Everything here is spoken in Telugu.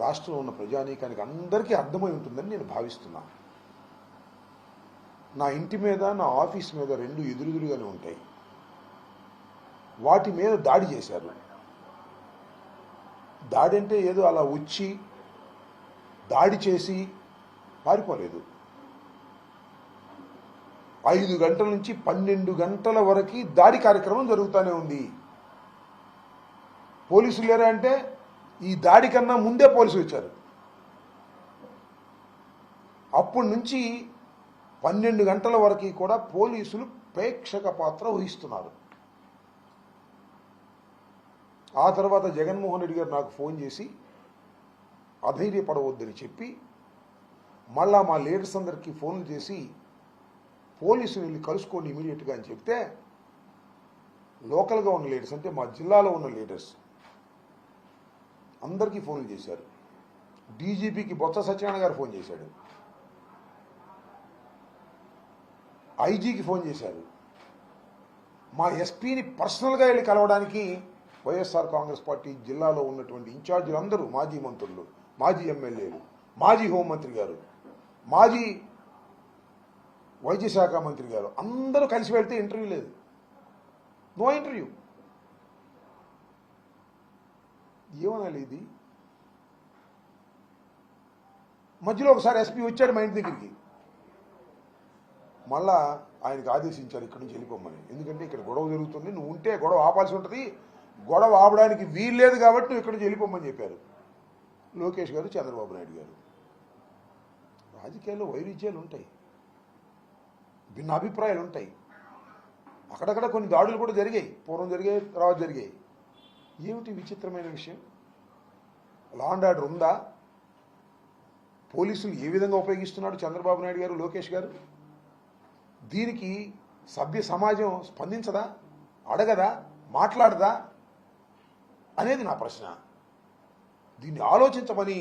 రాష్ట్రంలో ఉన్న ప్రజానీకానికి అందరికీ అర్థమై ఉంటుందని నేను భావిస్తున్నాను. నా ఇంటి మీద, నా ఆఫీస్ మీద రెండు ఎదురెదురుగానే ఉంటాయి. వాటి మీద దాడి చేశారు. దాడి అంటే ఏదో అలా వచ్చి దాడి చేసి పారిపోలేదు. 5 గంటల నుంచి 12 గంటల వరకు దాడి కార్యక్రమం జరుగుతూనే ఉంది. పోలీసులు లేరా అంటే ఈ దాడి కన్నా ముందే పోలీసులు వచ్చారు. అప్పటి నుంచి 12 గంటల వరకు కూడా పోలీసులు ప్రేక్షక పాత్ర వహిస్తున్నారు. ఆ తర్వాత జగన్మోహన్ రెడ్డి గారు నాకు ఫోన్ చేసి అధైర్యపడవద్దని చెప్పి మళ్ళా మా లీడర్స్ అందరికీ ఫోన్లు చేసి పోలీసులు వెళ్ళి కలుసుకోండి ఇమీడియట్గా అని చెప్తే లోకల్గా ఉన్న లీడర్స్ అంటే మా జిల్లాలో ఉన్న లీడర్స్ అందరికీ ఫోన్లు చేశారు. డీజీపీకి బొత్స సత్యనారాయణ గారు ఫోన్ చేశాడు, ఐజీకి ఫోన్ చేశారు, మా ఎస్పీని పర్సనల్గా వెళ్ళి కలవడానికి వైఎస్ఆర్ కాంగ్రెస్ పార్టీ జిల్లాలో ఉన్నటువంటి ఇన్ఛార్జీలు అందరూ, మాజీ మంత్రులు, మాజీ ఎమ్మెల్యేలు, మాజీ హోంమంత్రి గారు, మాజీ వైద్య శాఖ మంత్రి గారు అందరూ కలిసి వెళ్తే ఇంటర్వ్యూ లేదు. No interview. ఏమనాలి ఇది? మధ్యలో ఒకసారి ఎస్పీ వచ్చాడు మా ఇంటి దగ్గరికి. మళ్ళా ఆయనకు ఆదేశించారు ఇక్కడి నుంచి వెళ్ళిపోమని. ఎందుకంటే ఇక్కడ గొడవ జరుగుతుంది, నువ్వు ఉంటే గొడవ ఆపాల్సి ఉంటుంది, గొడవ ఆపడానికి వీల్లేదు కాబట్టి నువ్వు ఇక్కడి నుంచి వెళ్ళిపోమని చెప్పారు లోకేష్ గారు, చంద్రబాబు నాయుడు గారు. రాజకీయాల్లో వైరుధ్యాలు ఉంటాయి, భిన్న అభిప్రాయాలు ఉంటాయి. అక్కడక్కడ కొన్ని దాడులు కూడా జరిగాయి, పూర్వం జరిగాయి, తర్వాత జరిగాయి. ఏమిటి విచిత్రమైన విషయం? లా అండ్ ఆర్డర్ ఉందా? పోలీసులు ఏ విధంగా ఉపయోగిస్తున్నాడు చంద్రబాబు నాయుడు గారు, లోకేష్ గారు? దీనికి సభ్య సమాజం స్పందించదా, అడగదా, మాట్లాడదా అనేది నా ప్రశ్న. దీన్ని ఆలోచించమని